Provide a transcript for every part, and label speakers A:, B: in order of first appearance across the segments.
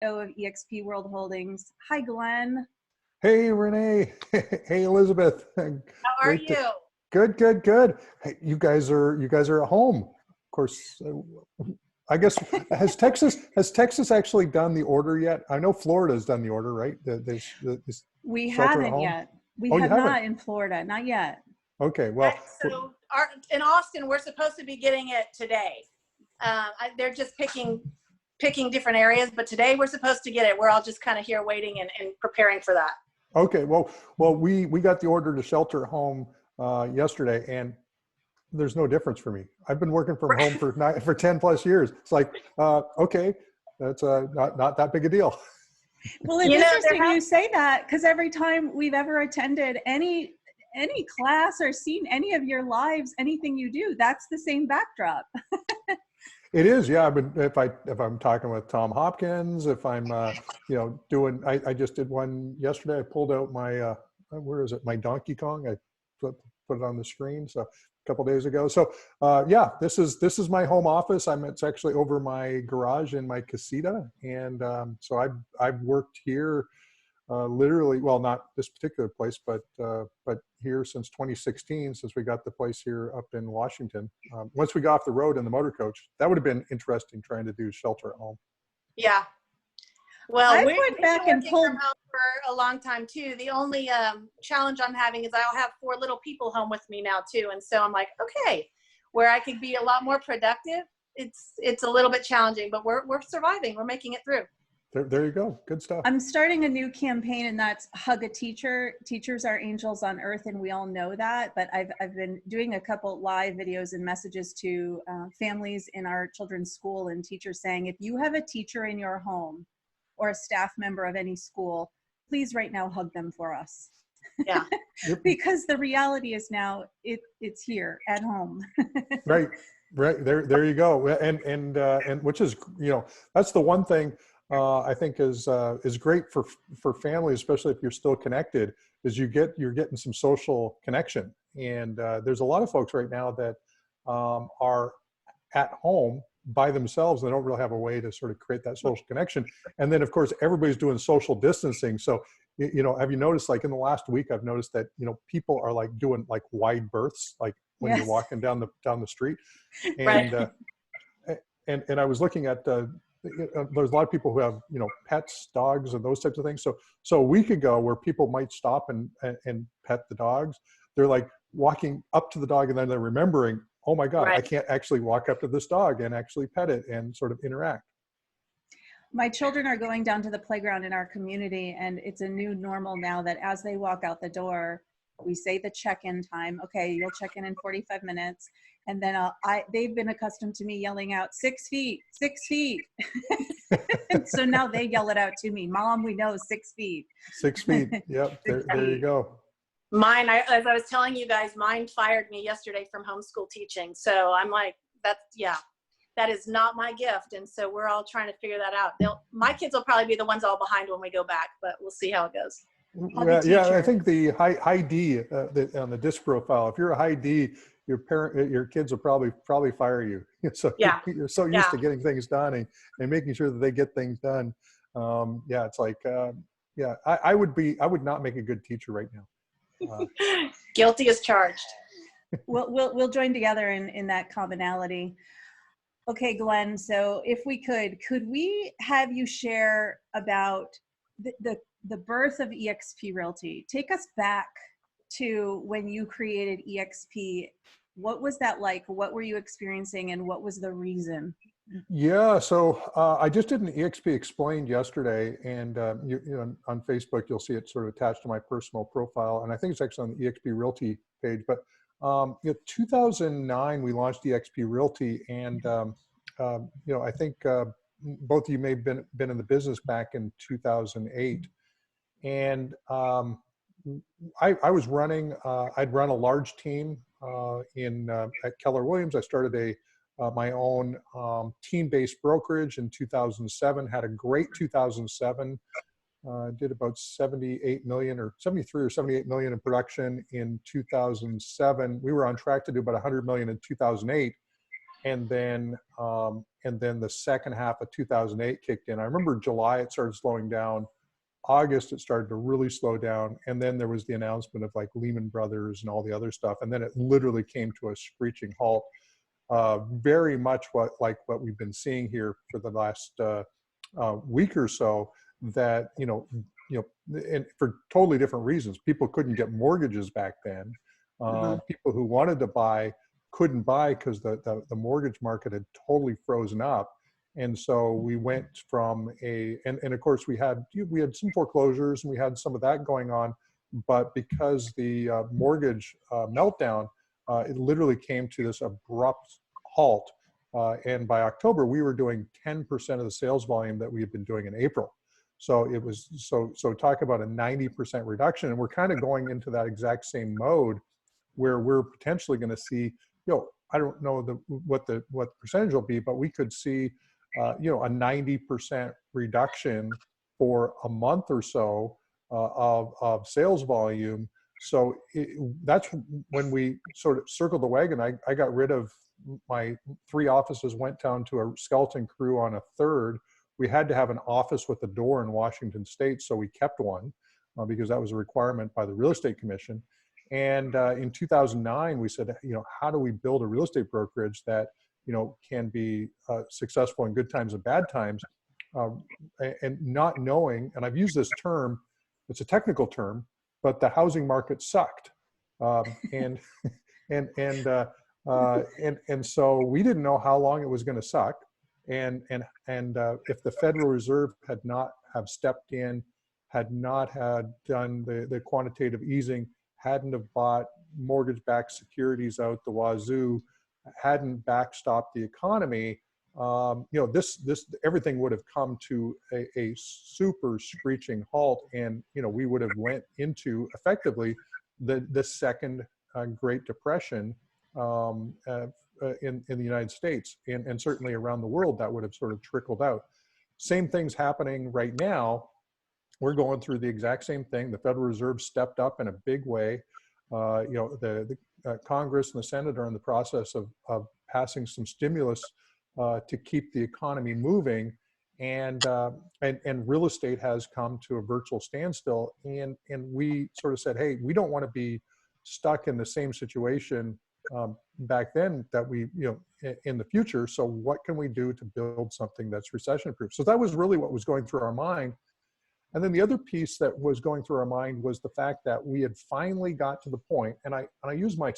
A: of eXp World Holdings. Hi, Glenn.
B: Hey, Renee. Hey, Elizabeth.
C: How are you?
B: Good. Hey, you guys are at home. Of course, I guess, has Texas actually done the order yet? I know Florida's done the order, right?
A: We
B: shelter at
A: haven't
B: home?
A: yet. We
B: Oh, you
A: have
B: haven't?
A: not in Florida, not yet.
B: Okay, well.
C: So in Austin, we're supposed to be getting it today. They're just picking different areas, but today we're supposed to get it. We're all just kind of here waiting and preparing for that.
B: Okay, well, we got the order to shelter at home yesterday, and there's no difference for me. I've been working from home for 10 plus years. It's like, okay, that's not that big a deal.
A: Well, it's interesting you say that, because every time we've ever attended any class or seen any of your lives, anything you do, that's the same backdrop.
B: It is, yeah. If I'm talking with Tom Hopkins, if I'm doing, I just did one yesterday. I pulled out my where is it? My Donkey Kong. I put it on the screen. So a couple days ago. So yeah, this is my home office. It's actually over my garage in my casita, and so I've worked here literally, well, not this particular place, but here since 2016, since we got the place here up in Washington. Once we got off the road in the motor coach, that would have been interesting trying to do shelter at home.
C: Yeah. Well,
A: we've went back and pulled
C: from home for a long time too. The only challenge I'm having is I'll have 4 little people home with me now too, and so I'm like, okay, where I could be a lot more productive. It's a little bit challenging, but we're surviving. We're making it through.
B: There you go. Good stuff.
A: I'm starting a new campaign, and that's Hug a Teacher. Teachers are angels on earth, and we all know that. But I've been doing a couple live videos and messages to families in our children's school, and teachers saying, if you have a teacher in your home or a staff member of any school, please right now hug them for us.
C: Yeah.
A: Because the reality is now it's here at home.
B: Right. There you go. And which is, that's the one thing I think is great for families, especially if you're still connected, is you're getting some social connection. And there's a lot of folks right now that are at home by themselves. They don't really have a way to sort of create that social connection. And then of course, everybody's doing social distancing. So, have you noticed, like in the last week, I've noticed that, people are like doing like wide berths, like when
A: Yes.
B: you're walking down the street.
C: Right.
B: And and I was looking at, there's a lot of people who have, pets, dogs, and those types of things. So a week ago, where people might stop and pet the dogs, they're like walking up to the dog, and then they're remembering, oh my God,
C: Right.
B: I can't actually walk up to this dog and actually pet it and sort of interact.
A: My children are going down to the playground in our community, and it's a new normal now that as they walk out the door, we say the check-in time. Okay, you'll check in 45 minutes. And then they've been accustomed to me yelling out 6 feet, 6 feet. And so now they yell it out to me. Mom, we know 6 feet.
B: 6 feet. Yep. There you go.
C: Mine, as I was telling you guys, mine fired me yesterday from homeschool teaching. So I'm like, that is not my gift. And so we're all trying to figure that out. My kids will probably be the ones all behind when we go back, but we'll see how it goes.
B: Yeah, I think the high D on the disc profile, if you're a high D, your kids will probably fire you. So
C: yeah.
B: You're so used to getting things done and making sure that they get things done. It's like, I would not make a good teacher right now.
C: Guilty as charged.
A: We'll join together in that commonality. Okay, Glenn, so if we could we have you share about the birth of eXp Realty? Take us back to when you created eXp. What was that like? What were you experiencing, and what was the reason?
B: Yeah, so I just did an eXp Explained yesterday, and on Facebook you'll see it sort of attached to my personal profile, and I think it's actually on the eXp Realty page. But 2009 we launched eXp Realty, and I think both of you may have been in the business back in 2008, and I was running. I'd run a large team at Keller Williams. I started my own team-based brokerage in 2007. Had a great 2007. Did about 78 million or 73 or 78 million in production in 2007. We were on track to do about 100 million in 2008. and then the second half of 2008 kicked in. I remember July it started slowing down. August it started to really slow down, and then there was the announcement of like Lehman Brothers and all the other stuff, and then it literally came to a screeching halt. Very much what we've been seeing here for the last week or so. That and for totally different reasons. People couldn't get mortgages back then. People who wanted to buy couldn't buy because the mortgage market had totally frozen up. And so we went from and of course we had some foreclosures and we had some of that going on, but because the mortgage meltdown, it literally came to this abrupt halt. And by October, we were doing 10% of the sales volume that we had been doing in April. So it was, so talk about a 90% reduction. And we're kind of going into that exact same mode where we're potentially going to see, I don't know what the percentage will be, but we could see, a 90% reduction for a month or so of sales volume. So that's when we sort of circled the wagon. I got rid of my 3 offices, went down to a skeleton crew on a third. We had to have an office with a door in Washington State, so we kept one because that was a requirement by the Real Estate Commission. And in 2009, we said, how do we build a real estate brokerage that can be successful in good times and bad times, and not knowing, and I've used this term, it's a technical term, but the housing market sucked. And so we didn't know how long it was going to suck. And if the Federal Reserve had not have stepped in, had not had done the quantitative easing, hadn't have bought mortgage-backed securities out the wazoo, hadn't backstopped the economy, this everything would have come to a super screeching halt, and we would have went into effectively the second Great Depression in the United States, and certainly around the world. That would have sort of trickled out. Same thing's happening right now. We're going through the exact same thing. The Federal Reserve stepped up in a big way. The Congress and the Senate are in the process of passing some stimulus to keep the economy moving, and real estate has come to a virtual standstill. And we sort of said, hey, we don't want to be stuck in the same situation back then that we in the future. So what can we do to build something that's recession proof? So that was really what was going through our mind. And then the other piece that was going through our mind was the fact that we had finally got to the point, and I use my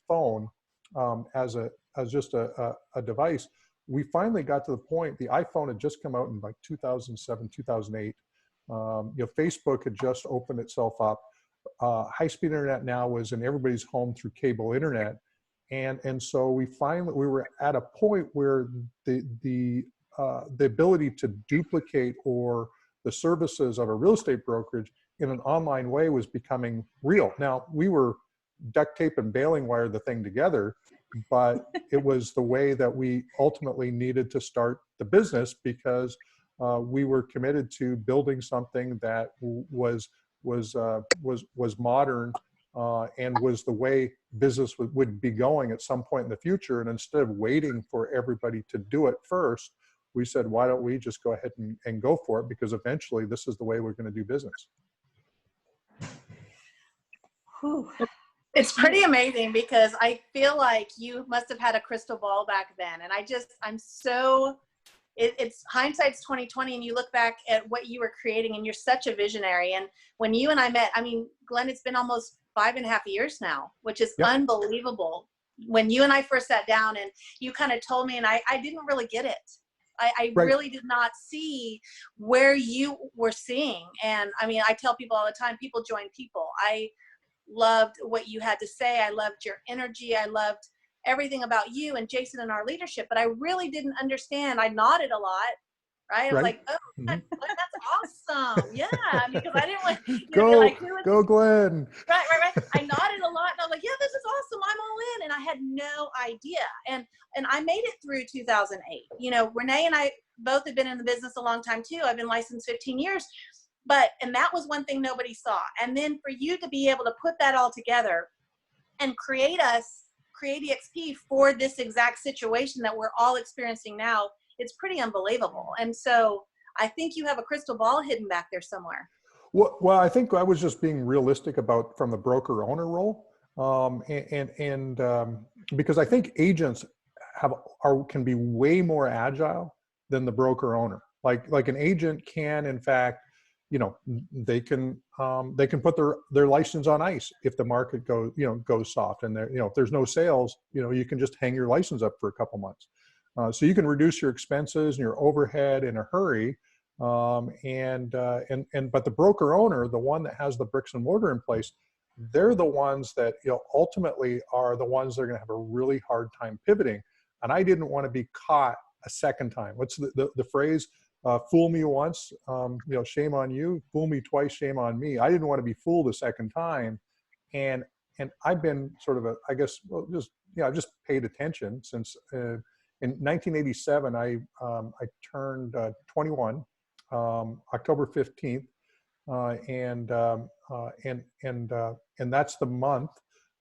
B: phone as just a device. We finally got to the point. The iPhone had just come out in like 2007, 2008. Facebook had just opened itself up. High-speed internet now was in everybody's home through cable internet, and so we were at a point where the ability to duplicate or the services of a real estate brokerage in an online way was becoming real. Now, we were duct tape and baling wire the thing together, but it was the way that we ultimately needed to start the business, because we were committed to building something that was modern and was the way business would be going at some point in the future. And instead of waiting for everybody to do it first, we said, why don't we just go ahead and go for it? Because eventually this is the way we're going to do business.
A: Whew.
C: It's pretty amazing, because I feel like you must have had a crystal ball back then. And it's hindsight's 2020, and you look back at what you were creating, and you're such a visionary. And when you and I met, I mean, Glenn, it's been almost 5.5 years now, which is unbelievable. When you and I first sat down and you kind of told me, and I didn't really get it. I really did not see where you were seeing. And I mean, I tell people all the time, people join people. I loved what you had to say. I loved your energy. I loved everything about you and Jason and our leadership, but I really didn't understand. I nodded a lot, right? I was like, oh, that's awesome. Yeah. Because I didn't want to be like,
B: go Glenn.
C: Right. I nodded a lot, and I was like, yeah, this is awesome. I'm all in. And I had no idea. And I made it through 2008. Renee and I both have been in the business a long time too. I've been licensed 15 years, and that was one thing nobody saw. And then for you to be able to put that all together and create us create EXP for this exact situation that we're all experiencing now, it's pretty unbelievable. And so I think you have a crystal ball hidden back there somewhere.
B: Well, I think I was just being realistic about from the broker owner role, because I think agents can be way more agile than the broker owner. Like an agent can, in fact, you know, they can put their license on ice if the market goes soft, and if there's no sales, you can just hang your license up for a couple months. So you can reduce your expenses and your overhead in a hurry. But the broker owner, the one that has the bricks and mortar in place, they're the ones that ultimately are the ones that are going to have a really hard time pivoting. And I didn't want to be caught a second time. What's the phrase? Fool me once, shame on you. Fool me twice, shame on me. I didn't want to be fooled a second time, and I've been sort of I've just paid attention since in 1987. I turned 21. October 15th, and that's the month.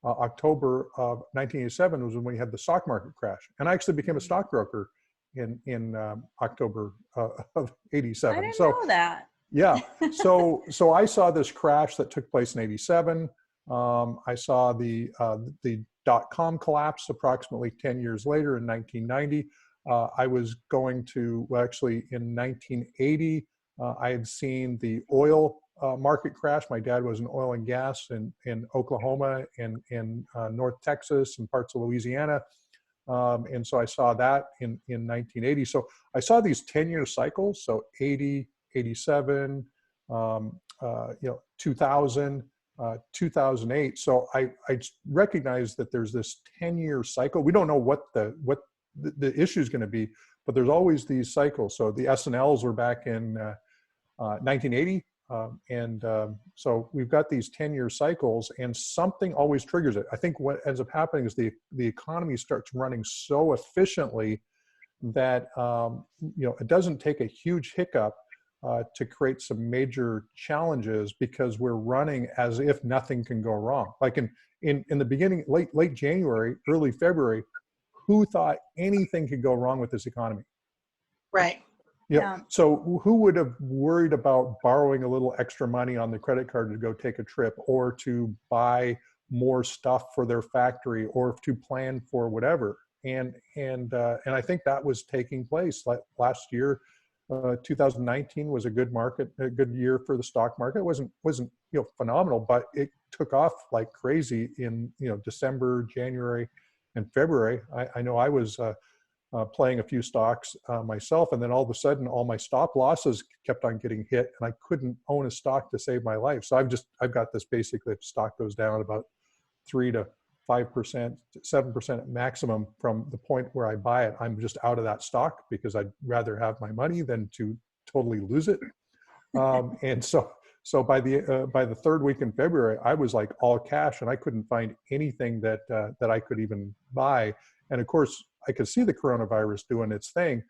B: October of 1987 was when we had the stock market crash, and I actually became a stockbroker in October of '87.
A: I didn't know that.
B: Yeah, so I saw this crash that took place in '87. I saw the .com collapse approximately 10 years later in 1990. I was going to, well, actually in 1980, I had seen the oil market crash. My dad was in oil and gas in Oklahoma and in North Texas and parts of Louisiana. And so I saw that in 1980. So I saw these 10-year cycles. So 80, 87, 2000, 2008. So I recognize that there's this 10-year cycle. We don't know what the issue is going to be, but there's always these cycles. So the S&Ls were back in 1980. So we've got these 10-year cycles, and something always triggers it. I think what ends up happening is the economy starts running so efficiently that it doesn't take a huge hiccup to create some major challenges, because we're running as if nothing can go wrong. Like in the beginning, late January, early February, who thought anything could go wrong with this economy?
C: Right.
B: Yeah. So who would have worried about borrowing a little extra money on the credit card to go take a trip, or to buy more stuff for their factory, or to plan for whatever? And I think that was taking place. Like last year, 2019 was a good year for the stock market. It wasn't phenomenal, but it took off like crazy in December, January, and February. I know I was playing a few stocks myself, and then all of a sudden all my stop losses kept on getting hit, and I couldn't own a stock to save my life. So I've got this basically, if stock goes down about 3 to 5%, 7% at maximum from the point where I buy it, I'm just out of that stock, because I'd rather have my money than to totally lose it. And so by the third week in February, I was like all cash, and I couldn't find anything that I could even buy. And of course, I could see the coronavirus doing its thing.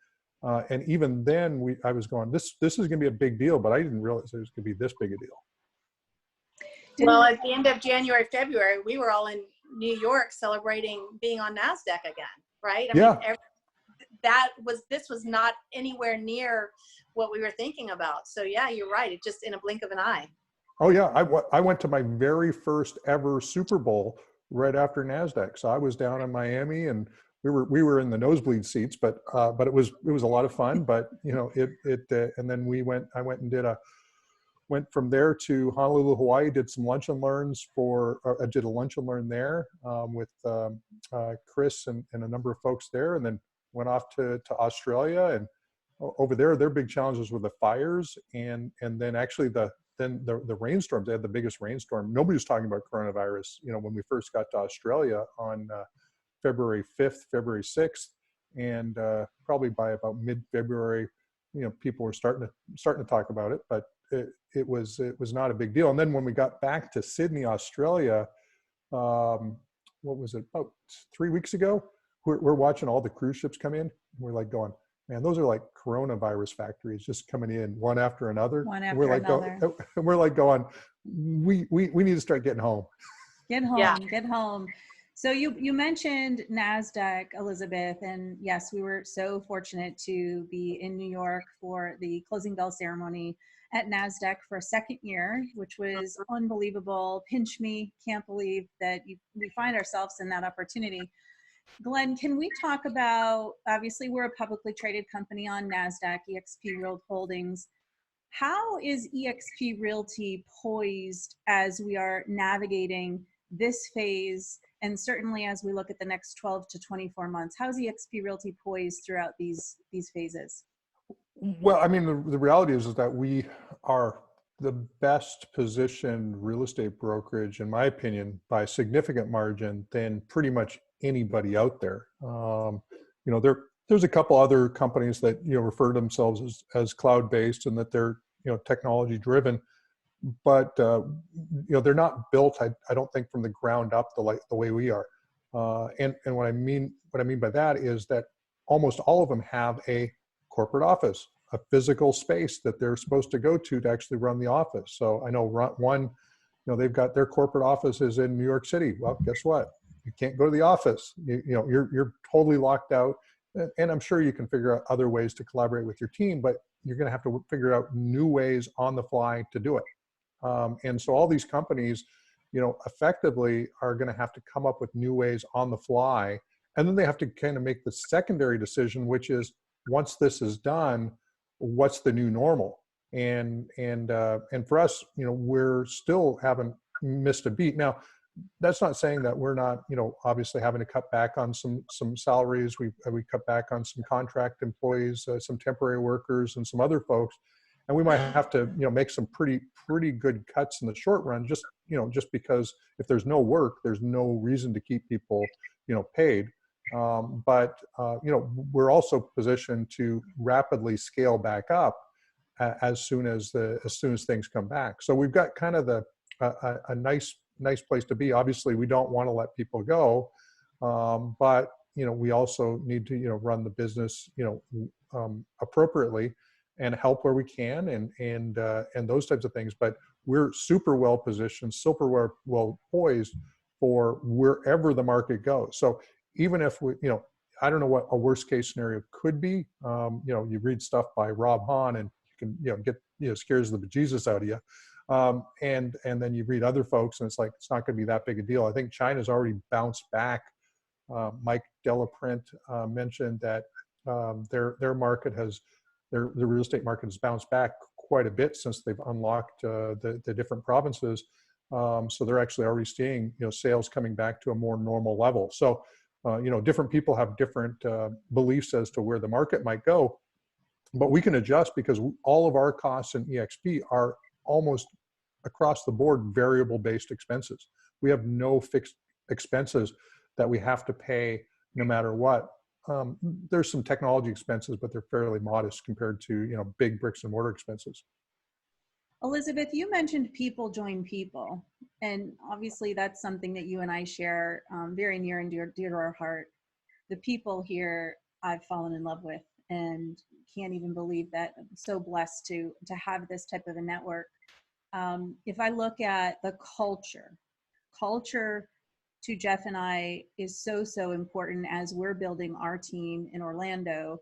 B: And even then I was going, this is going to be a big deal, but I didn't realize it was going to be this big a deal.
C: Well, at the end of January, February, we were all in New York celebrating being on NASDAQ again, right? I mean, this was not anywhere near what we were thinking about. So yeah, you're right. It just in a blink of an eye.
B: Oh yeah. I went to my very first ever Super Bowl right after NASDAQ. So I was down in Miami, and we were in the nosebleed seats, but it was a lot of fun. But and then I went from there to Honolulu, Hawaii, did some lunch and learns I did a lunch and learn there with Chris and a number of folks there, and then went off to Australia. And over there, their big challenges were the fires, and then actually the rainstorms. They had the biggest rainstorm. Nobody was talking about coronavirus, when we first got to Australia on February 5th, February 6th, and probably by about mid-February, people were starting to talk about it, but it was not a big deal. And then when we got back to Sydney, Australia, what was it, about 3 weeks ago, we're watching all the cruise ships come in. We're like going, man, those are like coronavirus factories just coming in one after another. And we're like going, we need to start getting home.
A: Get home,
C: Yeah.
A: get home. So you mentioned NASDAQ, Elizabeth, and yes, we were so fortunate to be in New York for the closing bell ceremony at NASDAQ for a second year, which was unbelievable. Pinch me, can't believe that we find ourselves in that opportunity. Glenn, can we talk about, obviously we're a publicly traded company on NASDAQ, eXp Realty Holdings. How is eXp Realty poised as we are navigating this phase, and certainly as we look at the next 12 to 24 months? How is eXp Realty poised throughout these phases?
B: Well, I mean, the reality is that we are the best positioned real estate brokerage, in my opinion, by a significant margin than pretty much anybody out there. You know, there's a couple other companies that, you know, refer to themselves as cloud-based and that they're, you know, technology driven, but you know, they're not built, I don't think, from the ground up the way we are. And what I mean by that is that almost all of them have a corporate office, a physical space that they're supposed to go to actually run the office. So I know one, you know, they've got their corporate offices in New York City. Well, guess what? You can't go to the office. You know, you're totally locked out. And I'm sure you can figure out other ways to collaborate with your team, but you're going to have to figure out new ways on the fly to do it. And so all these companies, you know, effectively are going to have to come up with new ways on the fly. And then they have to kind of make the secondary decision, which is, once this is done, what's the new normal? And for us, you know, we're still haven't missed a beat. Now, that's not saying that we're not, you know, obviously having to cut back on some salaries. We cut back on some contract employees, some temporary workers, and some other folks. And we might have to, you know, make some pretty good cuts in the short run, just, you know, just because if there's no work, there's no reason to keep people, you know, paid. But you know, we're also positioned to rapidly scale back up as soon as things come back. So we've got kind of a nice place to be. Obviously, we don't want to let people go, but you know, we also need to, you know, run the business, you know, appropriately and help where we can, and those types of things. But we're super well positioned, super well poised for wherever the market goes. So even if we, you know, I don't know what a worst case scenario could be. You know, you read stuff by Rob Hahn and you can, you know, get, you know, scares the bejesus out of you. And then you read other folks and it's like, it's not going to be that big a deal. I think China's already bounced back. Mike Delaprint mentioned that their market has, the real estate market has bounced back quite a bit since they've unlocked the different provinces. So they're actually already seeing, you know, sales coming back to a more normal level. So, you know, different people have different beliefs as to where the market might go, but we can adjust because all of our costs in eXp are almost across the board variable based expenses. We have no fixed expenses that we have to pay no matter what. There's some technology expenses, but they're fairly modest compared to, you know, big bricks and mortar expenses.
A: Elizabeth, you mentioned people join people, and obviously that's something that you and I share very near and dear to our heart. The people here I've fallen in love with, and can't even believe that I'm so blessed to have this type of a network. If I look at the culture to Jeff and I is so important as we're building our team in Orlando.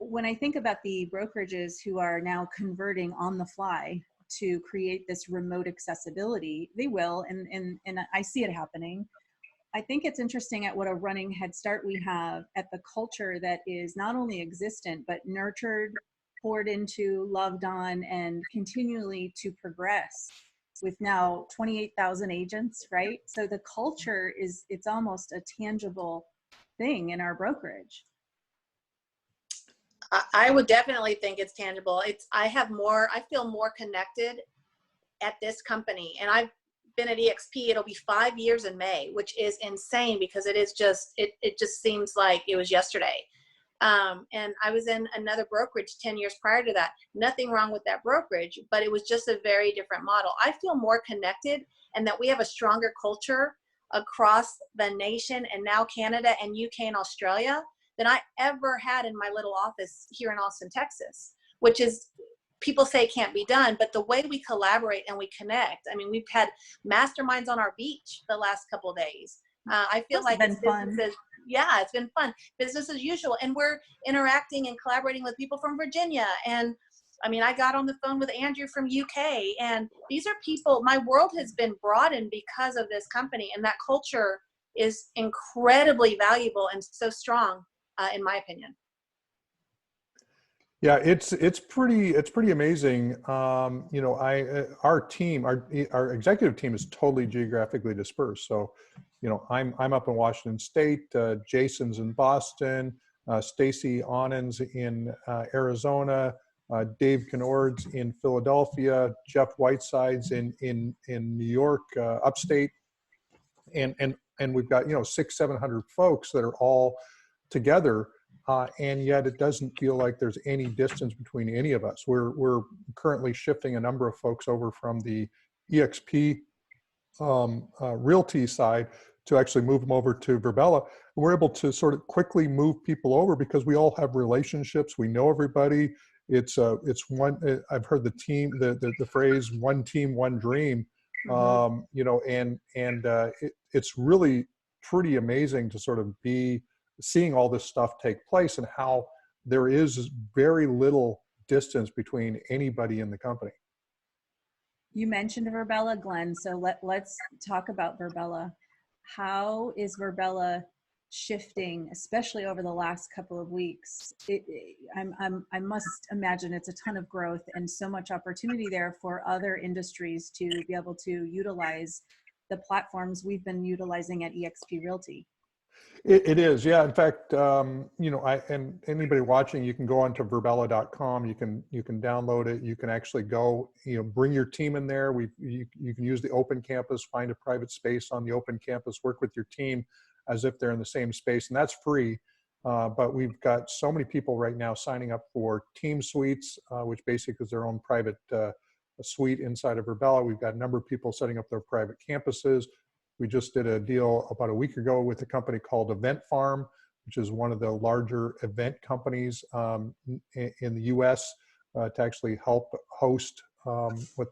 A: When I think about the brokerages who are now converting on the fly to create this remote accessibility, they will, and I see it happening. I think it's interesting at what a running head start we have at the culture that is not only existent, but nurtured, poured into, loved on, and continually to progress with now 28,000 agents, right? So the culture is, it's almost a tangible thing in our brokerage.
C: I would definitely think it's tangible. I feel more connected at this company, and I've been at EXP. It'll be 5 years in May, which is insane because it is just, it just seems like it was yesterday. And I was in another brokerage 10 years prior to that. Nothing wrong with that brokerage, but it was just a very different model. I feel more connected, and that we have a stronger culture across the nation, and now Canada and UK and Australia, than I ever had in my little office here in Austin, Texas, which is, people say can't be done, but the way we collaborate and we connect. I mean, we've had masterminds on our beach the last couple of days. I feel
A: That's
C: like
A: been
C: it's
A: fun.
C: business yeah, it's been fun. Business as usual. And we're interacting and collaborating with people from Virginia. And I mean, I got on the phone with Andrew from UK, and these are people, my world has been broadened because of this company, and that culture is incredibly valuable and so strong, in my opinion.
B: Yeah, it's pretty amazing. You know, our team, our executive team is totally geographically dispersed. So, you know, I'm up in Washington State, Jason's in Boston, Stacy Onens in Arizona, Dave Knords in Philadelphia, Jeff Whiteside's in New York, upstate, and we've got, you know, 600-700 folks that are all together. And yet it doesn't feel like there's any distance between any of us. We're currently shifting a number of folks over from the eXp Realty side to actually move them over to Virbela. We're able to sort of quickly move people over because we all have relationships. We know everybody. It's one. I've heard the phrase "one team, one dream."
A: Mm-hmm.
B: You know, it's really pretty amazing to sort of be seeing all this stuff take place and how there is very little distance between anybody in the company.
A: You mentioned Virbela, Glenn, so let's talk about Virbela. How is Virbela shifting, especially over the last couple of weeks? I must imagine it's a ton of growth and so much opportunity there for other industries to be able to utilize the platforms we've been utilizing at eXp Realty.
B: It is, yeah. In fact, you know, and anybody watching, you can go onto rubella.com. You can download it. You can actually go, you know, bring your team in there. You can use the open campus, find a private space on the open campus, work with your team as if they're in the same space, and that's free. But we've got so many people right now signing up for team suites, which basically is their own private suite inside of Virbela. We've got a number of people setting up their private campuses. We just did a deal about a week ago with a company called Event Farm, which is one of the larger event companies in the U.S. To actually help host with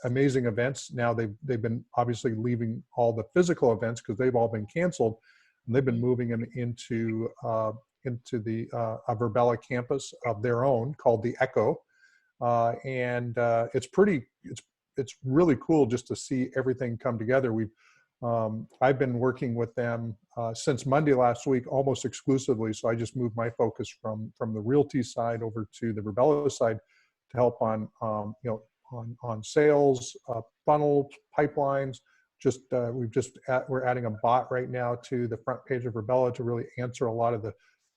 B: amazing events. Now they've been obviously leaving all the physical events because they've all been canceled, and they've been moving them into the Virbela campus of their own called the Echo, and it's really cool just to see everything come together. I've been working with them since Monday last week, almost exclusively. So I just moved my focus from the realty side over to the Virbela side to help on you know, on sales, funnel pipelines. We're adding a bot right now to the front page of Virbela to really answer a lot of the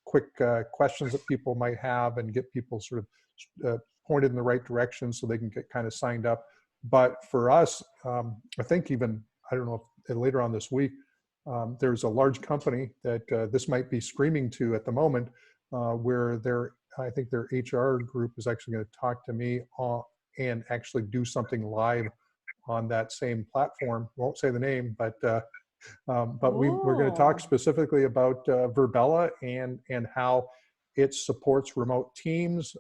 B: quick questions that people might have and get people sort of pointed in the right direction so they can get kind of signed up. But for us, I think even, I don't know if later on this week, there's a large company that this might be screaming to at the moment, where I think their HR group is actually going to talk to me and actually do something live on that same platform. Won't say the name, but we're going to talk specifically about Virbela and how it supports remote teams,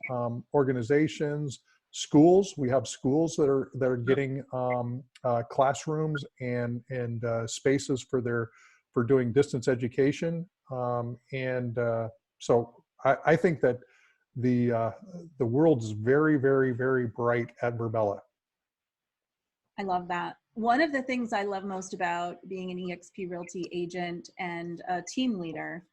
B: organizations, schools. We have schools that are getting classrooms and spaces for doing distance education, so I think that the world is very, very, very bright at Virbela.
A: I love that. One of the things I love most about being an eXp Realty agent and a team leader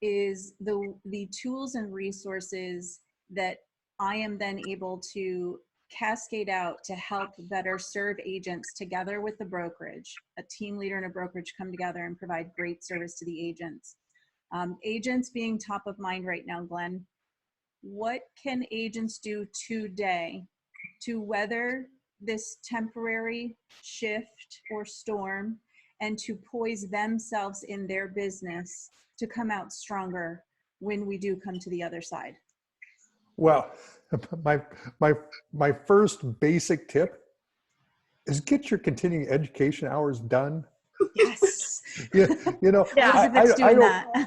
A: is the tools and resources that I am then able to cascade out to help better serve agents together with the brokerage. A team leader and a brokerage come together and provide great service to the agents. Agents being top of mind right now, Glenn, what can agents do today to weather this temporary shift or storm and to poise themselves in their business to come out stronger when we do come to the other side?
B: Well, my first basic tip is get your continuing education hours done.
A: Yes.
B: Yeah, you know,
C: Yeah.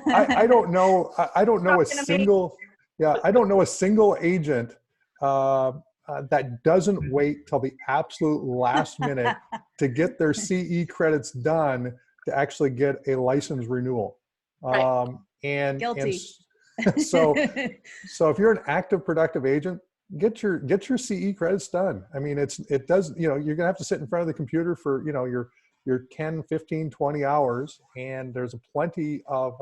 B: I don't know a single, I don't know a single agent that doesn't wait till the absolute last minute to get their CE credits done to actually get a license renewal.
C: Right.
A: Guilty.
B: So if you're an active, productive agent, get your CE credits done. I mean, it does, you know, you're gonna have to sit in front of the computer for, you know, your 10, 15, 20 hours. And there's plenty of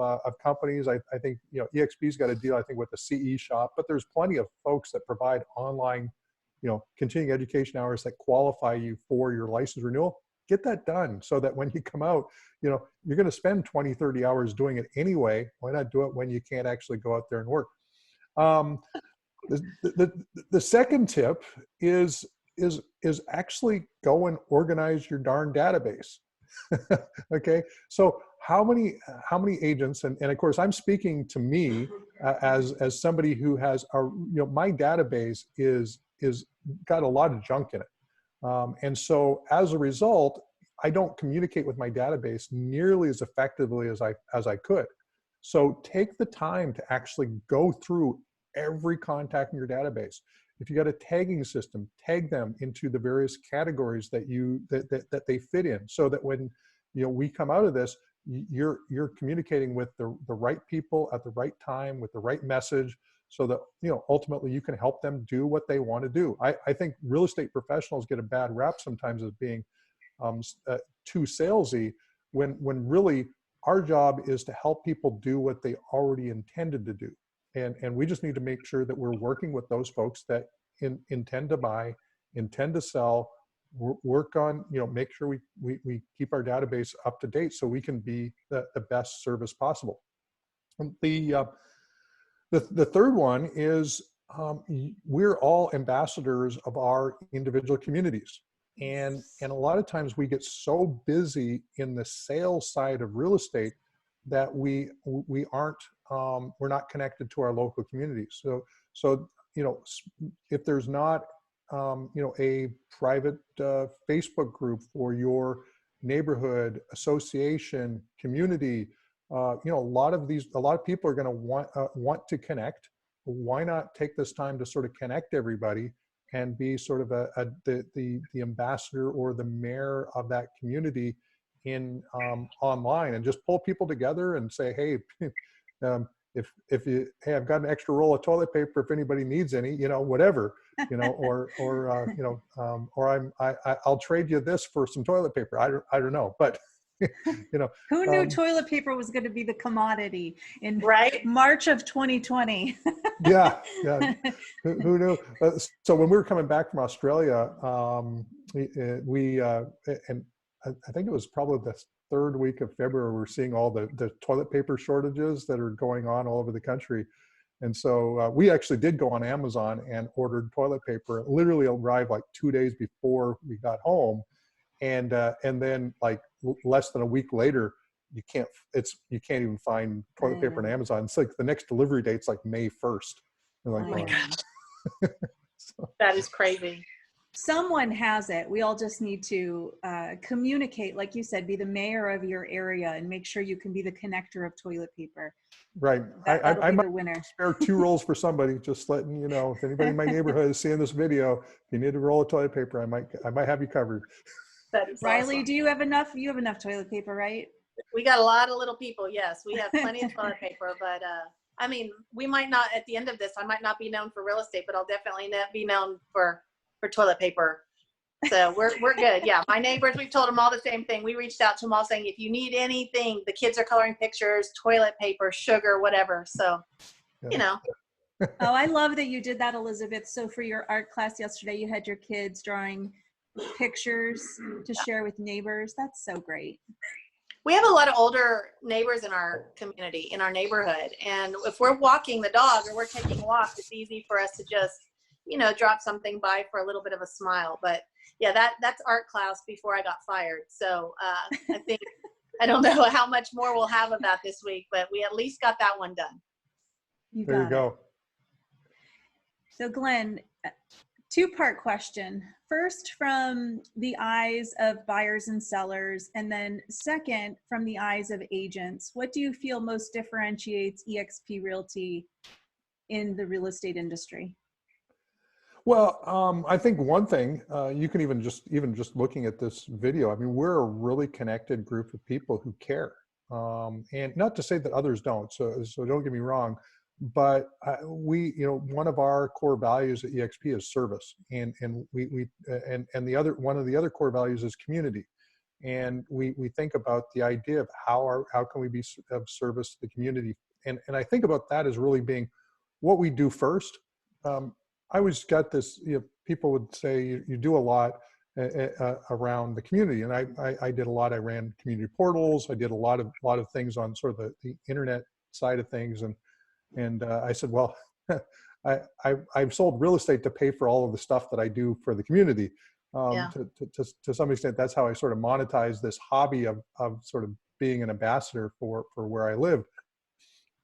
B: companies. I think, you know, EXP's got a deal, I think, with the CE shop, but there's plenty of folks that provide online, you know, continuing education hours that qualify you for your license renewal. Get that done so that when you come out, you know, you're going to spend 20, 30 hours doing it anyway. Why not do it when you can't actually go out there and work? The second tip is actually go and organize your darn database. Okay, so how many agents, and of course I'm speaking to me as somebody who has you know, my database is got a lot of junk in it, and so as a result, I don't communicate with my database nearly as effectively as I could. So take the time to actually go through every contact in your database. If you got a tagging system, tag them into the various categories that they fit in, so that when, you know, we come out of this, you're communicating with the right people at the right time with the right message, so that, you know, ultimately you can help them do what they want to do. I think real estate professionals get a bad rap sometimes as being too salesy, when really our job is to help people do what they already intended to do. And we just need to make sure that we're working with those folks that intend to buy, intend to sell, work on, you know, make sure we keep our database up to date so we can be the best service possible. And the third one is, we're all ambassadors of our individual communities. And a lot of times we get so busy in the sales side of real estate that we aren't, we're not connected to our local communities. So you know, if there's not, you know, a private Facebook group for your neighborhood, association, community, you know, a lot of people are going to want to connect. Why not take this time to sort of connect everybody and be sort of the ambassador or the mayor of that community in online, and just pull people together and say, hey, if you, hey, I've got an extra roll of toilet paper if anybody needs any, you know, whatever, you know, or you know, or I'll trade you this for some toilet paper. I don't know, but you know,
A: who knew toilet paper was going to be the commodity in
C: Right.
A: March of 2020?
B: yeah. Who knew? So when we were coming back from Australia, we and I think it was probably the third week of February, we're seeing all the toilet paper shortages that are going on all over the country. And so we actually did go on Amazon and ordered toilet paper. It literally arrived like 2 days before we got home. And then like less than a week later, you can't even find toilet paper on Amazon. It's like the next delivery date's like May 1st. Like,
C: oh my God.
B: So.
C: That is crazy.
A: Someone has it. We all just need to communicate, like you said, be the mayor of your area and make sure you can be the connector of toilet paper.
B: Right.
A: I
B: might
A: the winner.
B: spare 2 rolls for somebody. Just letting you know, if anybody in my neighborhood is seeing this video, if you need a roll of toilet paper, I might have you covered.
C: That is
A: Riley,
C: awesome.
A: do you have enough? You have enough toilet paper, right?
C: We got a lot of little people. Yes, we have plenty of toilet paper, but I mean, we might not, at the end of this, I might not be known for real estate, but I'll definitely be known for toilet paper. So we're good. Yeah. My neighbors, we've told them all the same thing. We reached out to them all saying, if you need anything, the kids are coloring pictures, toilet paper, sugar, whatever. So, you know.
A: Oh, I love that you did that, Elizabeth. So for your art class yesterday, you had your kids drawing pictures to share with neighbors. That's so great.
C: We have a lot of older neighbors in our community, in our neighborhood. And if we're walking the dog or we're taking walks, it's easy for us to just, you know, drop something by for a little bit of a smile. But yeah, that's art class before I got fired. So I think, I don't know how much more we'll have of that this week, but we at least got that one done.
B: There you go.
A: So Glenn, 2-part question. First, from the eyes of buyers and sellers, and then second, from the eyes of agents. What do you feel most differentiates eXp Realty in the real estate industry?
B: Well, I think one thing you can even just looking at this video. I mean, we're a really connected group of people who care, and not to say that others don't. So don't get me wrong, but one of our core values at EXP is service, and the other one of the other core values is community. And we think about the idea of how can we be of service to the community, and I think about that as really being what we do first. I always got this, people would say you do a lot around the community, and I did a lot. I ran community portals. I did a lot of things on sort of the internet side of things, and I said, well, I've sold real estate to pay for all of the stuff that I do for the community.
C: Yeah.
B: To some extent, that's how I sort of monetize this hobby of sort of being an ambassador for where I live.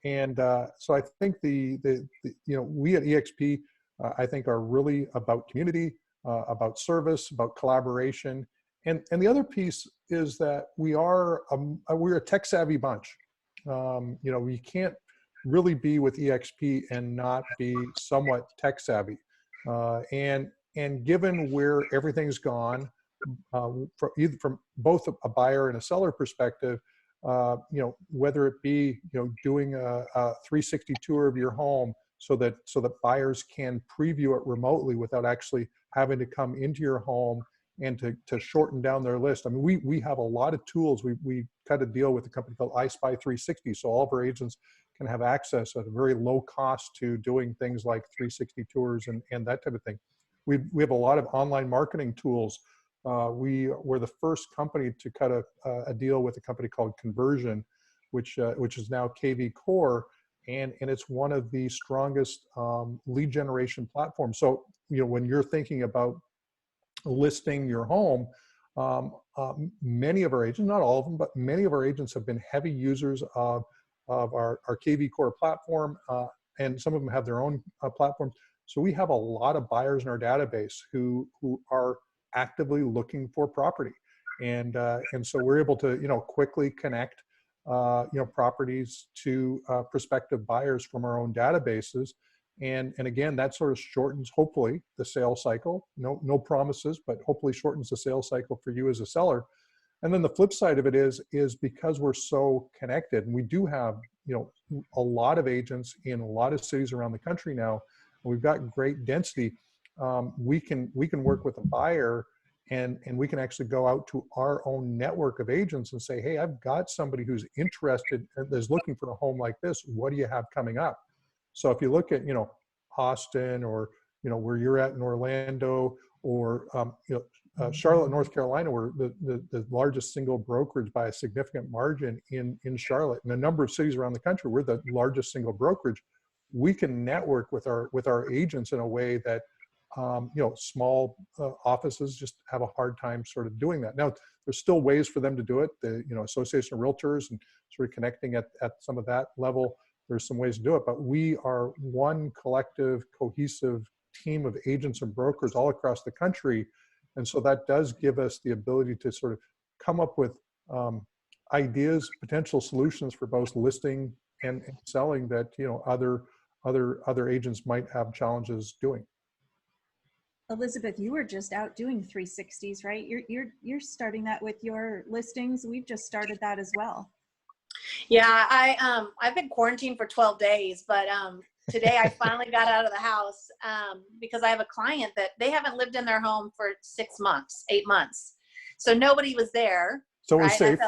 B: And so I think we at EXP, I think are really about community, about service, about collaboration. And the other piece is that we're a tech savvy bunch. We can't really be with EXP and not be somewhat tech savvy. And given where everything's gone, from both a buyer and a seller perspective, whether it be doing a 360 tour of your home so that buyers can preview it remotely without actually having to come into your home, and to shorten down their list. I mean, we have a lot of tools. We cut a deal with a company called eXpI 360, so all of our agents can have access at a very low cost to doing things like 360 tours and that type of thing. We have a lot of online marketing tools. We were the first company to cut a deal with a company called Conversion, which is now KV Core, and it's one of the strongest lead generation platforms. So when you're thinking about listing your home, many of our agents, not all of them, but many of our agents have been heavy users of our KV Core platform, and some of them have their own platforms. So we have a lot of buyers in our database who are actively looking for property, and so we're able to quickly connect properties to prospective buyers from our own databases, and again, that sort of shortens, hopefully, the sales cycle. No promises, but hopefully shortens the sales cycle for you as a seller. And then the flip side of it is because we're so connected, and we do have a lot of agents in a lot of cities around the country now. We've got great density. We can work with a buyer, and we can actually go out to our own network of agents and say, hey, I've got somebody who's interested and is looking for a home like this. What do you have coming up? So if you look at Austin, or where you're at in Orlando, or Charlotte, North Carolina, we're the largest single brokerage by a significant margin in Charlotte. In a number of cities around the country, we're the largest single brokerage. We can network with our agents in a way that small offices just have a hard time sort of doing that. Now, there's still ways for them to do it. The Association of Realtors and sort of connecting at some of that level, there's some ways to do it. But we are one collective, cohesive team of agents and brokers all across the country, and so that does give us the ability to sort of come up with ideas, potential solutions for both listing and selling that other agents might have challenges doing.
A: Elizabeth, you were just out doing 360s, right? You're starting that with your listings. We've just started that as well.
C: Yeah, I've been quarantined for 12 days, but today I finally got out of the house because I have a client that they haven't lived in their home for 6 months, 8 months. So nobody was there.
B: So it was safe.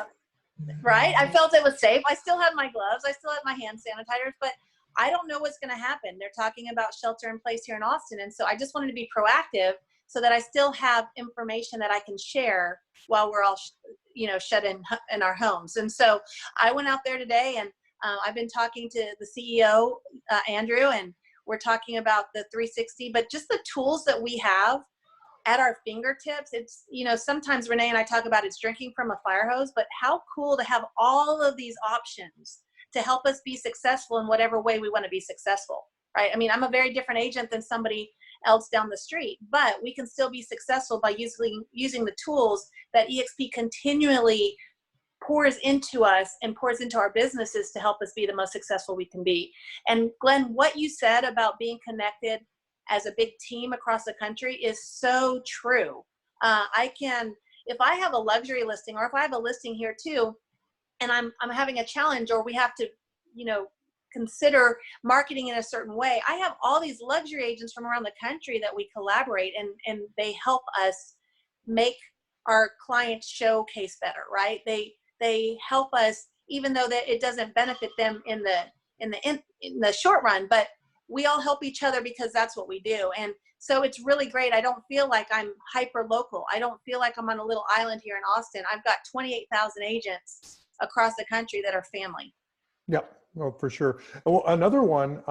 C: I felt it was safe. I still had my gloves. I still had my hand sanitizers, but I don't know what's going to happen. They're talking about shelter in place here in Austin. And so I just wanted to be proactive so that I still have information that I can share while we're all, shut in our homes. And so I went out there today, and I've been talking to the CEO, Andrew, and we're talking about the 360, but just the tools that we have at our fingertips. It's, sometimes Renee and I talk about it's drinking from a fire hose, but how cool to have all of these options to help us be successful in whatever way we want to be successful, right? I mean, I'm a very different agent than somebody else down the street, but we can still be successful by using the tools that EXP continually pours into us and pours into our businesses to help us be the most successful we can be. And Glenn, what you said about being connected as a big team across the country is so true. If I have a luxury listing, or if I have a listing here too, and I'm having a challenge, or we have to, consider marketing in a certain way, I have all these luxury agents from around the country that we collaborate, and they help us make our clients showcase better, right? They help us, even though that it doesn't benefit them in the short run, but we all help each other because that's what we do. And so it's really great. I don't feel like I'm hyper local. I don't feel like I'm on a little island here in Austin. I've got 28,000 agents across the country that are family.
B: Yeah, well, for sure. Well, another one,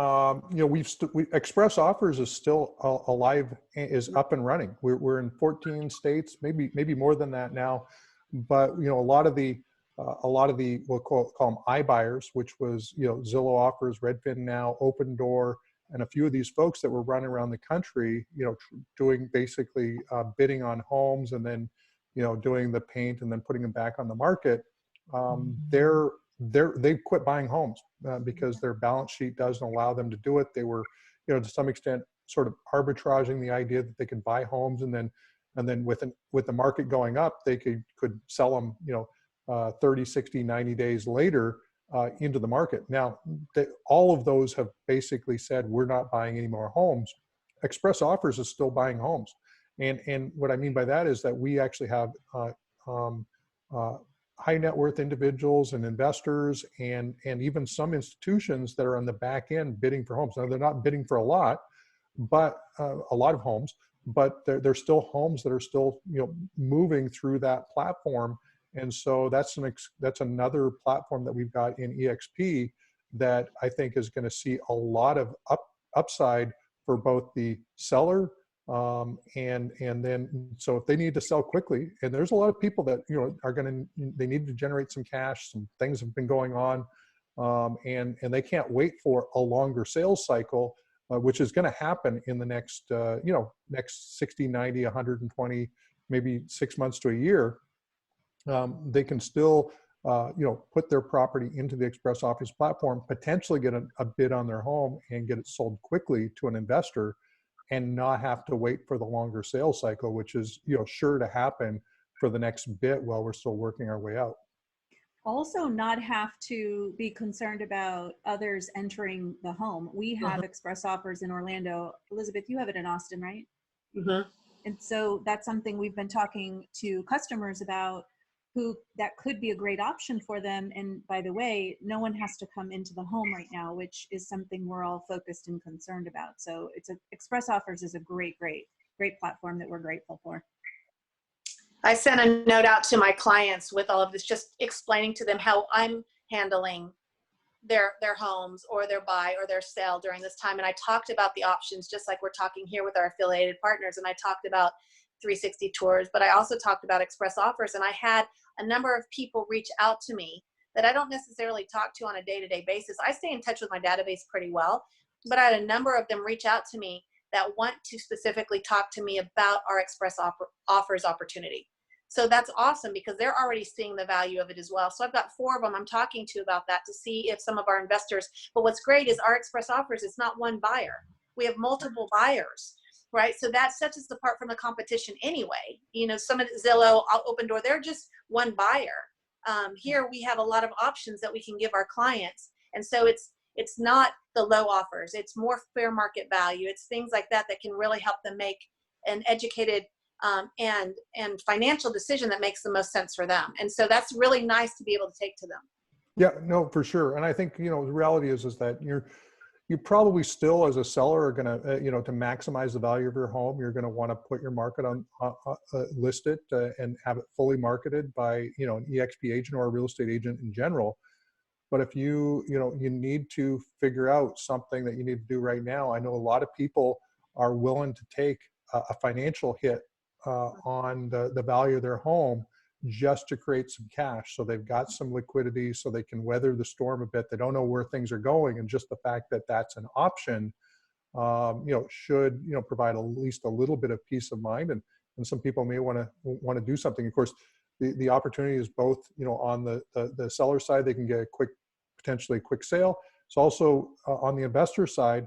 B: Express Offers is still alive, is up and running. We're in 14 states, maybe more than that now. But a lot of the we'll call them iBuyers, which was Zillow Offers, Redfin Now, Open Door, and a few of these folks that were running around the country, doing basically bidding on homes, and then doing the paint and then putting them back on the market. They've quit buying homes because their balance sheet doesn't allow them to do it. They were, to some extent, sort of arbitraging the idea that they could buy homes, and then with the market going up, they could sell them, 30, 60, 90 days later into the market. Now, all of those have basically said, we're not buying any more homes. Express Offers is still buying homes. And what I mean by that is that we actually have high net worth individuals and investors and even some institutions that are on the back end bidding for homes. Now, they're not bidding for a lot of homes, but they're still homes that are still moving through that platform. And so that's another platform that we've got in EXP that I think is going to see a lot of upside for both the seller and then, so if they need to sell quickly, and there's a lot of people that they need to generate some cash, some things have been going on, and they can't wait for a longer sales cycle, which is going to happen in the next next 60, 90, 120, maybe 6 months to a year. They can still put their property into the Express Offers platform, potentially get a bid on their home and get it sold quickly to an investor, and not have to wait for the longer sales cycle, which is sure to happen for the next bit while we're still working our way out.
A: Also, not have to be concerned about others entering the home. We have Express Offers in Orlando. Elizabeth, you have it in Austin, right?
C: Mm-hmm.
A: And so that's something we've been talking to customers about, who that could be a great option for them. And by the way, no one has to come into the home right now, which is something we're all focused and concerned about. So Express Offers is a great platform that we're grateful for.
C: I sent a note out to my clients with all of this, just explaining to them how I'm handling their homes or their buy or their sell during this time. And I talked about the options, just like we're talking here with our affiliated partners. And I talked about 360 tours, but I also talked about Express Offers. And I had a number of people reach out to me that I don't necessarily talk to on a day-to-day basis. I stay in touch with my database pretty well, but I had a number of them reach out to me that want to specifically talk to me about our Express Offers opportunity. So that's awesome because they're already seeing the value of it as well. So I've got 4 of them I'm talking to about that to see if some of our investors, but what's great is our Express Offers is not one buyer. We have multiple buyers, right? So that sets us apart from the competition anyway. Some of the Zillow, Open Door, they're just one buyer. Here we have a lot of options that we can give our clients. And so it's not the low offers. It's more fair market value. It's things like that that can really help them make an educated and financial decision that makes the most sense for them. And so that's really nice to be able to take to them.
B: Yeah, no, for sure. And I think, the reality is that you probably still as a seller are going to, to maximize the value of your home, you're going to want to put your market on, list it and have it fully marketed by, an eXp agent or a real estate agent in general. But if you need to figure out something that you need to do right now, I know a lot of people are willing to take a financial hit on the value of their home just to create some cash. So they've got some liquidity so they can weather the storm a bit. They don't know where things are going. And just the fact that that's an option, should, provide at least a little bit of peace of mind. And some people may want to do something. Of course, the opportunity is both, on the seller side, they can get potentially a quick sale. It's also on the investor side,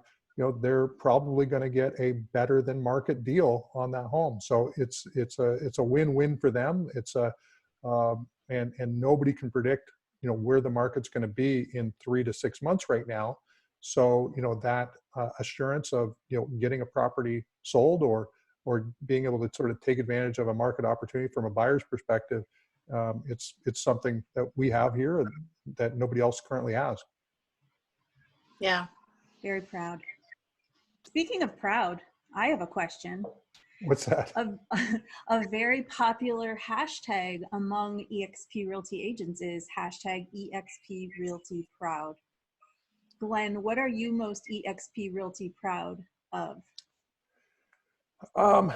B: they're probably going to get a better than market deal on that home. So it's a win-win for them. And nobody can predict, where the market's going to be in 3 to 6 months right now. So, that assurance of, getting a property sold or being able to sort of take advantage of a market opportunity from a buyer's perspective, it's something that we have here that nobody else currently has.
C: Yeah.
A: Very proud. Speaking of proud, I have a question.
B: What's that?
A: A very popular hashtag among eXp Realty agents is hashtag eXp Realty proud. Glenn, what are you most eXp Realty proud of?
B: I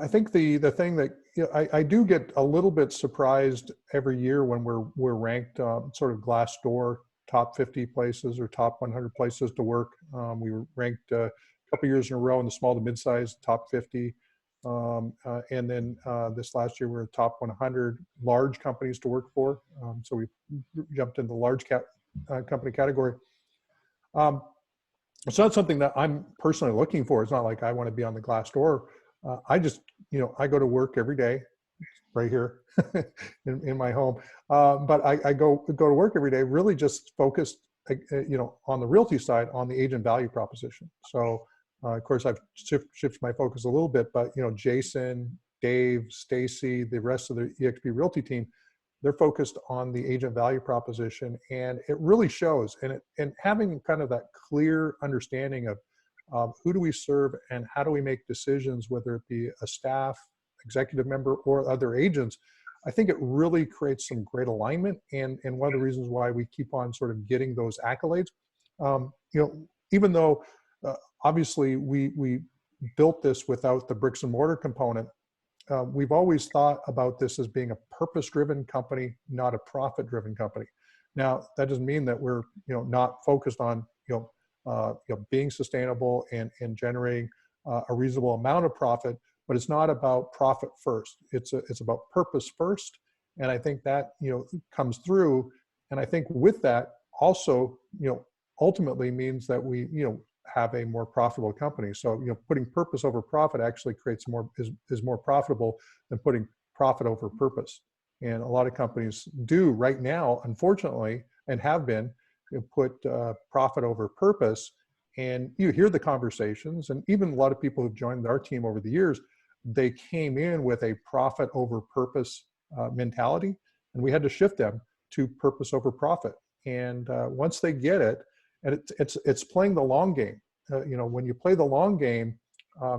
B: think the thing that I do get a little bit surprised every year when we're ranked sort of Glassdoor top 50 places or top 100 places to work. We were ranked a couple years in a row in the small to mid-size top 50. And then this last year we were top 100 large companies to work for. So we jumped into the large cap company category. It's not something that I'm personally looking for. It's not like I want to be on the Glassdoor. I just, I go to work every day right here in my home. But I go to work every day really just focused, on the realty side, on the agent value proposition. So, of course, I've shifted my focus a little bit, but, Jason, Dave, Stacy, the rest of the eXp Realty team, they're focused on the agent value proposition, and it really shows. And having kind of that clear understanding of who do we serve and how do we make decisions, whether it be a staff, executive member, or other agents, I think it really creates some great alignment. And one of the reasons why we keep on sort of getting those accolades, even though obviously we built this without the bricks and mortar component, we've always thought about this as being a purpose-driven company, not a profit-driven company. Now, that doesn't mean that we're not focused on being sustainable and generating a reasonable amount of profit, but it's not about profit first. It's about purpose first, and I think that comes through. And I think with that also ultimately means that we have a more profitable company. So, putting purpose over profit actually creates is more profitable than putting profit over purpose. And a lot of companies do right now, unfortunately, and have been, put profit over purpose. And you hear the conversations, and even a lot of people who've joined our team over the years, they came in with a profit over purpose mentality, and we had to shift them to purpose over profit. And once they get it, and it's playing the long game. When you play the long game,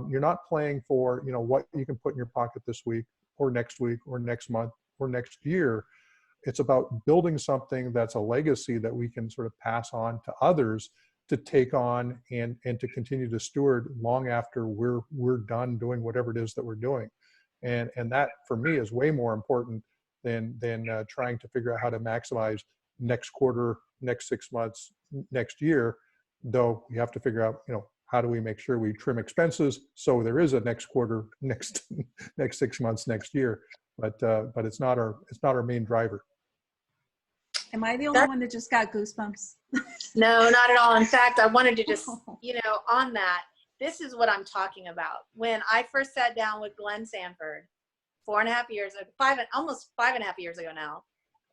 B: you're not playing for what you can put in your pocket this week or next month or next year. It's about building something that's a legacy that we can sort of pass on to others to take on and to continue to steward long after we're done doing whatever it is that we're doing. And that for me is way more important than trying to figure out how to maximize next quarter, next 6 months, next year. Though we have to figure out, how do we make sure we trim expenses so there is a next quarter, next 6 months, next year. But it's not our main driver.
A: Am I the only one that just got goosebumps?
C: No, not at all. In fact, I wanted to just, on that, this is what I'm talking about. When I first sat down with Glenn Sanford 4.5 years, almost 5.5 years ago now,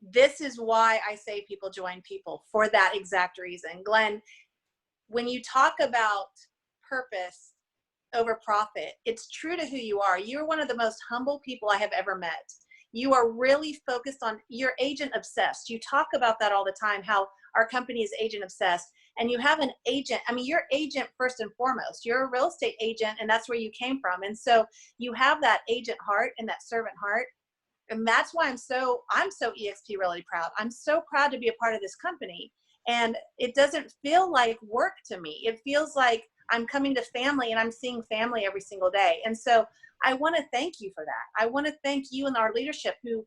C: this is why I say people join people, for that exact reason. Glenn, when you talk about purpose over profit, it's true to who you are. You're one of the most humble people I have ever met. You are really focused on, you're agent obsessed. You talk about that all the time, how our company is agent obsessed. And you have an agent, you're agent first and foremost. You're a real estate agent, and that's where you came from. And so you have that agent heart and that servant heart. And that's why I'm so eXp Realty proud. I'm so proud to be a part of this company. And it doesn't feel like work to me. It feels like I'm coming to family, and I'm seeing family every single day. And so I want to thank you for that. I want to thank you and our leadership who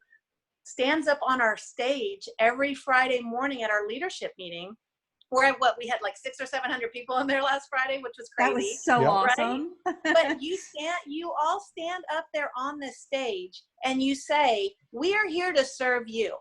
C: stands up on our stage every Friday morning at our leadership meeting. We had like 600 or 700 people in there last Friday, which was crazy.
A: That was so awesome.
C: But you all stand up there on this stage and you say, we are here to serve you.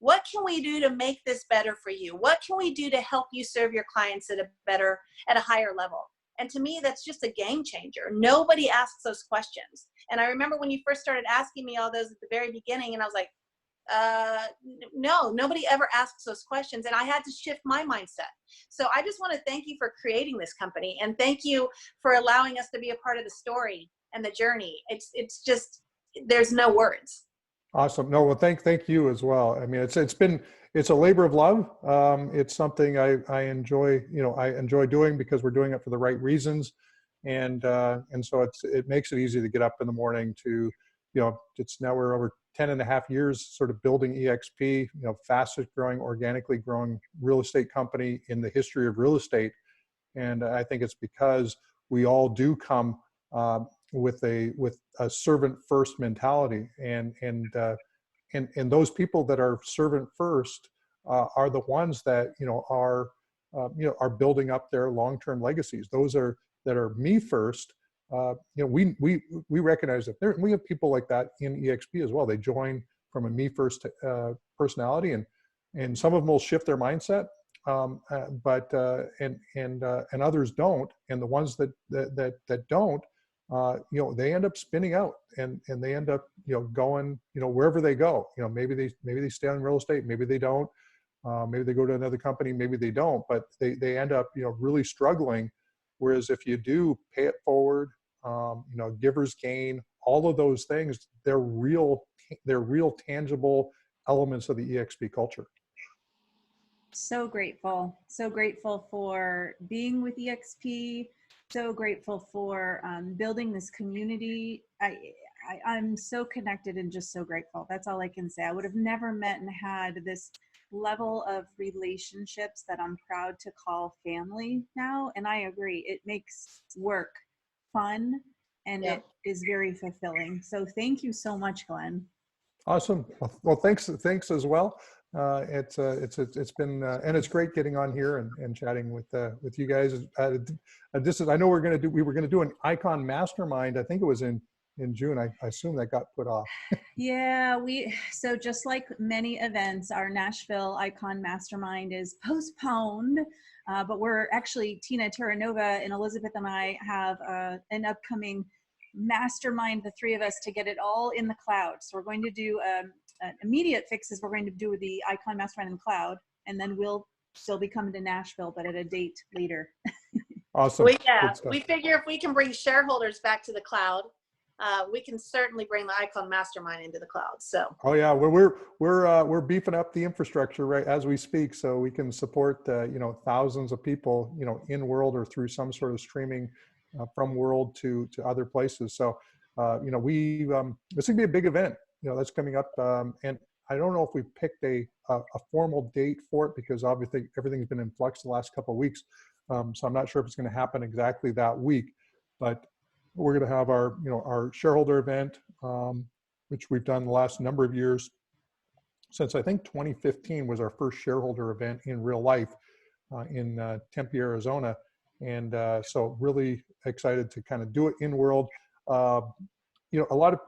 C: What can we do to make this better for you? What can we do to help you serve your clients at a higher level? And to me, that's just a game changer. Nobody asks those questions. And I remember when you first started asking me all those at the very beginning, and I was like, no, nobody ever asks those questions. And I had to shift my mindset. So I just want to thank you for creating this company, and thank you for allowing us to be a part of the story and the journey. It's just, there's no words.
B: Awesome. No, well, thank you as well. I mean, it's a labor of love. It's something I enjoy, I enjoy doing because we're doing it for the right reasons. And so it makes it easy to get up in the morning to, it's now we're over 10 and a half years sort of building EXP, fastest growing, organically growing real estate company in the history of real estate. And I think it's because we all do come with a servant first mentality, and those people that are servant first are the ones that are building up their long-term legacies. Those that are me first. We recognize that we have people like that in EXP as well. They join from a me first personality, and some of them will shift their mindset, but others don't. And the ones that don't, they end up spinning out, and they end up going wherever they go. Maybe they stay in real estate, maybe they don't. Maybe they go to another company, maybe they don't. But they end up really struggling. Whereas if you do pay it forward, givers gain, all of those things, they're real tangible elements of the EXP culture.
A: So grateful for being with EXP. So grateful for building this community. I'm so connected and just so grateful. That's all I can say. I would have never met and had this level of relationships that I'm proud to call family now. And I agree, it makes work fun, and it is very fulfilling. So thank you so much, Glenn.
B: Awesome. Well, thanks as well. It's been and it's great getting on here and chatting with you guys. I know we were going to do an Icon Mastermind. I think it was in June. I assume that got put off.
A: Yeah, so just like many events, our Nashville Icon Mastermind is postponed, but we're actually, Tina Terranova and Elizabeth and I have an upcoming mastermind, the three of us, to get it all in the cloud. So we're going to do immediate fixes. We're going to do the Icon Mastermind in the cloud, and then we'll still be coming to Nashville, but at a date later.
B: Awesome.
C: We figure if we can bring shareholders back to the cloud, we can certainly bring the Icon Mastermind into the cloud. So. Oh
B: yeah, we're beefing up the infrastructure right as we speak, so we can support thousands of people in world or through some sort of streaming from world to other places. So this is gonna be a big event. That's coming up, and I don't know if we picked a formal date for it because obviously everything's been in flux the last couple of weeks. So I'm not sure if it's going to happen exactly that week, but we're going to have our shareholder event, which we've done the last number of years. Since I think 2015 was our first shareholder event in real life in Tempe, Arizona. And so really excited to kind of do it in world. A lot of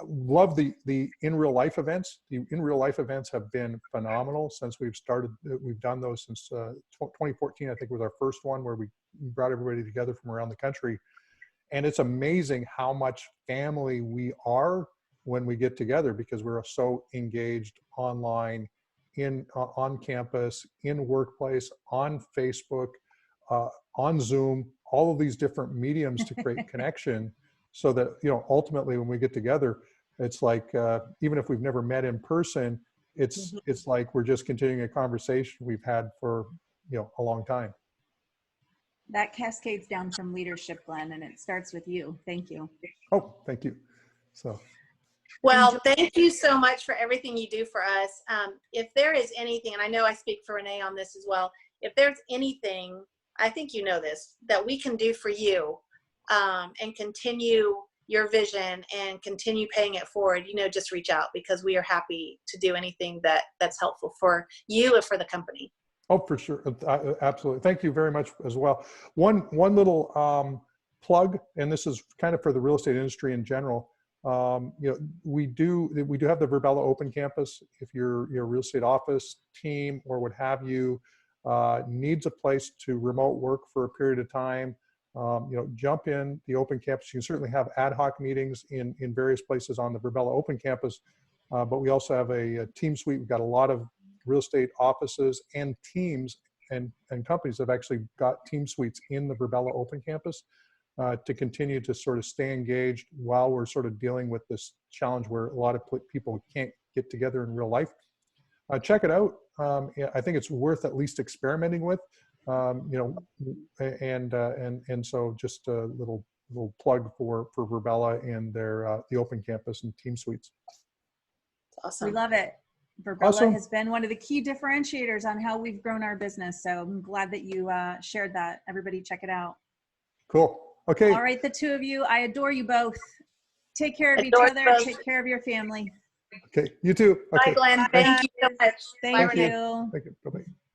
B: love the in real life events. The in real life events have been phenomenal since we've started. We've done those since 2014, I think was our first one where we brought everybody together from around the country. And it's amazing how much family we are when we get together because we're so engaged online, on campus, in workplace, on Facebook, on Zoom, all of these different mediums to create connection. So that, ultimately when we get together, it's like, even if we've never met in person, it's like we're just continuing a conversation we've had for, a long time.
A: That cascades down from leadership, Glenn, and it starts with you. Thank you.
B: Oh, thank you.
C: Well, thank you so much for everything you do for us. If there is anything, and I know I speak for Renee on this as well, if there's anything, I think you know this, that we can do for you and continue your vision and continue paying it forward, just reach out because we are happy to do anything that's helpful for you and for the company.
B: Oh, for sure. Absolutely. Thank you very much as well. One little plug, and this is kind of for the real estate industry in general. we do have the Rubella Open Campus. If your real estate office team or what have you needs a place to remote work for a period of time, jump in the Open Campus. You can certainly have ad hoc meetings in various places on the Rubella Open Campus, but we also have a team suite. We've got a lot of real estate offices and teams and companies that have actually got team suites in the Rubella Open Campus. To continue to sort of stay engaged while we're sort of dealing with this challenge where a lot of people can't get together in real life. Check it out. I think it's worth at least experimenting with, and so just a little plug for Rubella and their the Open Campus and Team Suites.
C: Awesome.
A: We love it. Rubella has been one of the key differentiators on how we've grown our business. So I'm glad that you shared that. Everybody check it out.
B: Cool. Okay.
A: All right, the two of you, I adore you both. Take care of each other. Take care of your family.
B: Okay, you too. Okay.
C: Bye, Glenn. Thank you so much.
A: Thank you.
B: Thank you. Bye-bye.